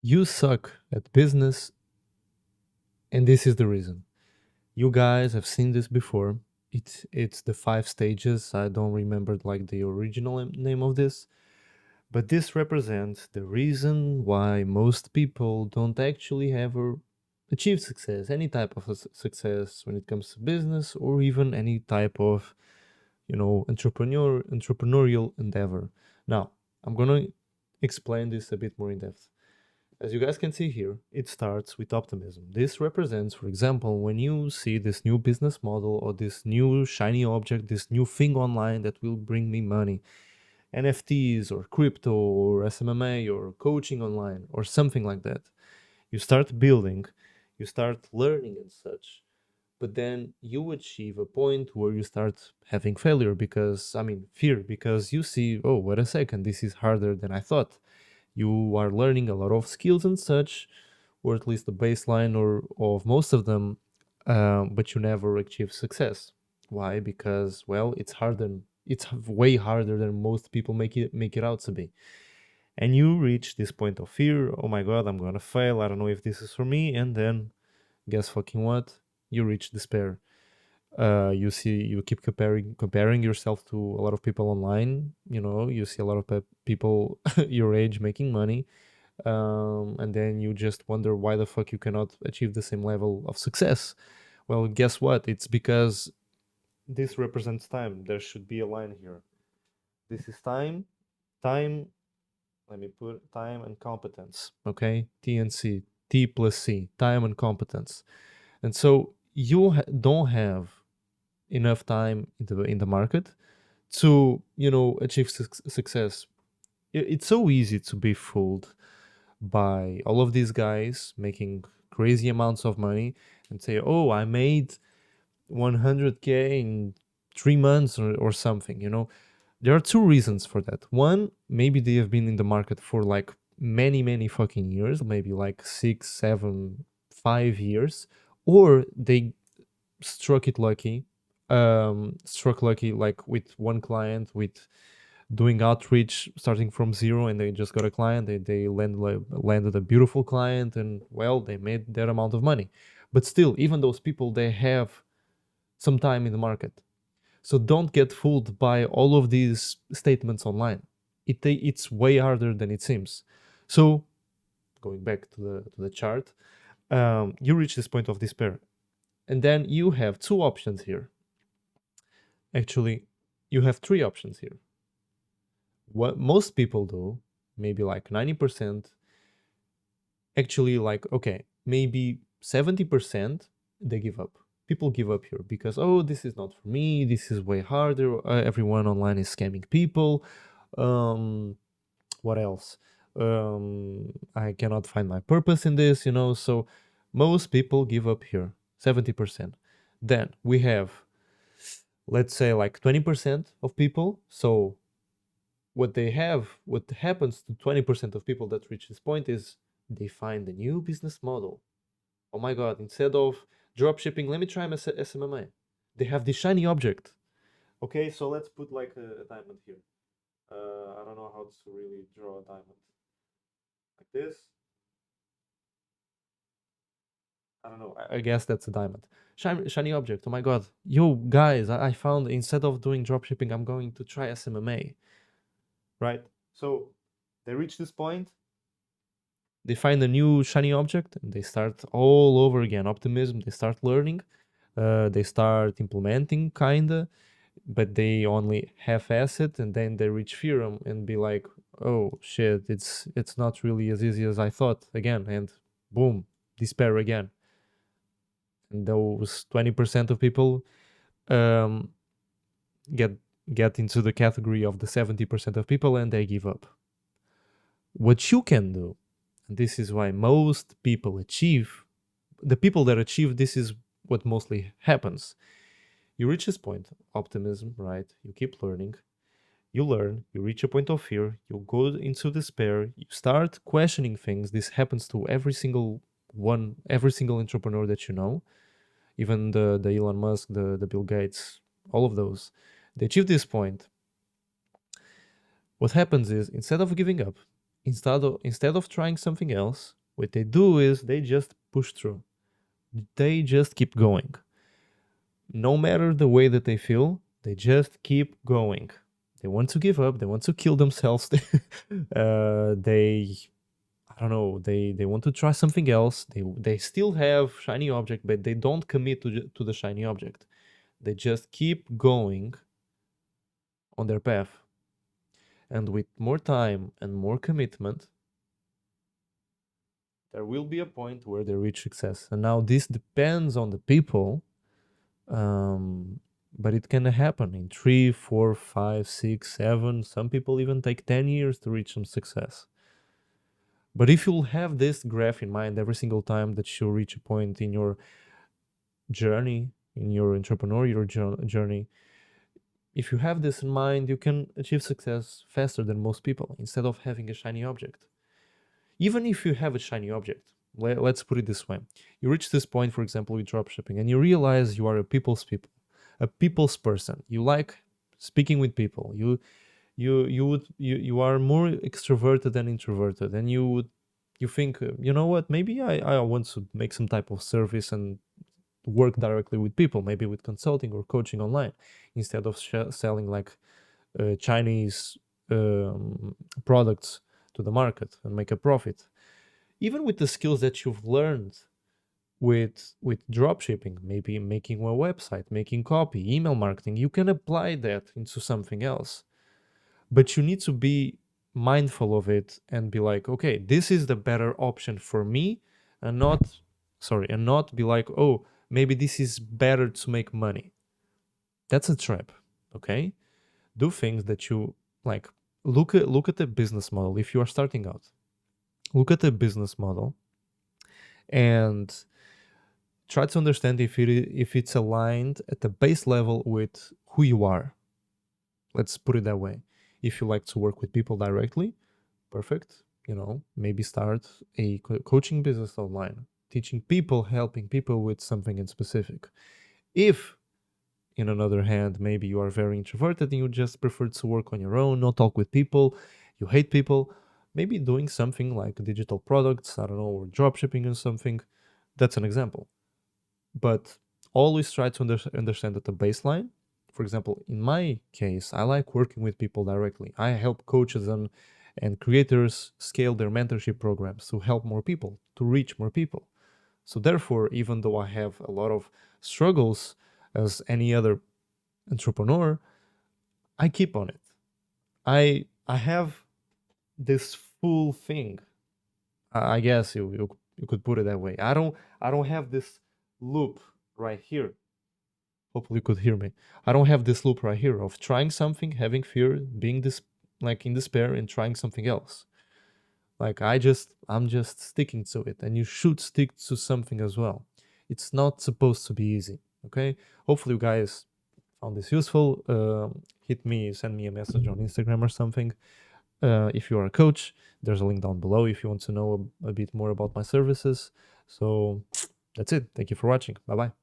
You suck at business, and this is the reason. You guys have seen this before. It's the five stages. I don't remember like the original name of this, but this represents the reason why most people don't actually ever achieve success, any type of success when it comes to business or even any type of entrepreneurial endeavor. Now, I'm gonna explain this a bit more in depth. As you guys can see here, it starts with optimism. This represents, for example, when you see this new business model or this new shiny object, this new thing online that will bring me money, NFTs or crypto or SMMA or coaching online or something like that. You start building, you start learning and such, but then you achieve a point where you start having failure because, I mean, fear, because you see, oh, wait a second, this is harder than I thought. You are learning a lot of skills and such, or at least the baseline or of most of them, but you never achieve success. Why? Because well, it's harder. It's way harder than most people make it out to be. And you reach this point of fear. Oh my god, I'm gonna fail. I don't know if this is for me. And then guess fucking what? You reach despair. You see, you keep comparing yourself to a lot of people online. You know, you see a lot of people your age making money, and then you just wonder why the fuck you cannot achieve the same level of success. Well, guess what? It's because this represents time. There should be a line here. This is time. Time. Let me put time and competence. Okay, T and C. T plus C. Time and competence. And so you don't have enough time in the market to achieve success. It's so easy to be fooled by all of these guys making crazy amounts of money and say, "Oh, I made 100K in 3 months or something." There are two reasons for that. One, maybe they have been in the market for like many, many fucking years, maybe like 6, 7, 5 years, or they struck lucky like with one client with doing outreach starting from zero, and they just got a client. Landed a beautiful client, and well, they made that amount of money. But still, even those people, they have some time in the market. So don't get fooled by all of these statements online. It's way harder than it seems. So going back to the chart, you reach this point of despair, and then you have two options here. Actually, you have three options here. What most people do, maybe like 90%, actually, like, okay, maybe 70%, they give up. People give up here because, oh, this is not for me, this is way harder, everyone online is scamming people. What else? I cannot find my purpose in this. So most people give up here, 70%. Then we have, let's say, like 20% of people. So what happens to 20% of people that reach this point is they find a new business model. Oh my god, instead of drop shipping, let me try my SMMA. They have this shiny object. Okay, so let's put like a diamond here. I don't know how to really draw a diamond. Like this. I don't know. I guess that's a diamond. Shiny object. Oh my god. Yo, guys, I found instead of doing drop shipping, I'm going to try SMMA. Right? So they reach this point, they find a new shiny object, and they start all over again. Optimism. They start learning, they start implementing, kinda, but they only half-ass it, and then they reach fear and be like, "Oh shit, it's not really as easy as I thought." Again, and boom, despair again. And those 20% of people um, get get into the category of the 70% of people, and they give up. What you can do, and this is why most people achieve, the people that achieve this is what mostly happens. You reach this point, optimism, right? You keep learning, you learn, you reach a point of fear, you go into despair, you start questioning things. This happens to every single entrepreneur that you know, even the Elon Musk, the Bill Gates, all of those. They achieve this point. What happens is, instead of giving up, Instead of trying something else, what they do is they just push through. They just keep going. No matter the way that they feel, they just keep going. They want to give up. They want to kill themselves. They I don't know. They want to try something else. They still have shiny object, but they don't commit to the shiny object. They just keep going on their path. And with more time and more commitment, there will be a point where they reach success. And now this depends on the people, um, but it can happen in 3, 4, 5, 6, 7. Some people even take 10 years to reach some success. But if you'll have this graph in mind every single time that you reach a point in your journey, in your entrepreneurial journey, if you have this in mind, you can achieve success faster than most people instead of having a shiny object. Even if you have a shiny object, let's put it this way. You reach this point, for example, with dropshipping, and you realize you are a people's person. You like speaking with people. You are more extroverted than introverted, and you think, you know what, maybe I want to make some type of service and work directly with people, maybe with consulting or coaching online, instead of selling like Chinese products to the market and make a profit. Even with the skills that you've learned with drop shipping, maybe making a website, making copy, email marketing, you can apply that into something else. But you need to be mindful of it and be like, okay, this is the better option for me, and not be like, oh, maybe this is better to make money. That's a trap. Okay, do things that you like. Look at the business model. If you are starting out, look at the business model and try to understand if it's aligned at the base level with who you are. Let's put it that way. If you like to work with people directly, perfect. Maybe start a coaching business online, teaching people, helping people with something in specific. If, in another hand, maybe you are very introverted and you just prefer to work on your own, not talk with people, you hate people, maybe doing something like digital products, I don't know, or drop shipping or something. That's an example. But always try to understand at the baseline. For example, in my case, I like working with people directly. I help coaches and creators scale their mentorship programs to help more people, to reach more people. So therefore, even though I have a lot of struggles as any other entrepreneur, I keep on it. I have this full thing. I guess you could put it that way. I don't have this loop right here. Hopefully you could hear me. I don't have this loop right here of trying something, having fear, being this like in despair and trying something else. Like I'm just sticking to it, and you should stick to something as well. It's not supposed to be easy. Okay. Hopefully you guys found this useful. Send me a message on Instagram or something. If you are a coach, there's a link down below if you want to know a bit more about my services. So that's it. Thank you for watching. Bye bye.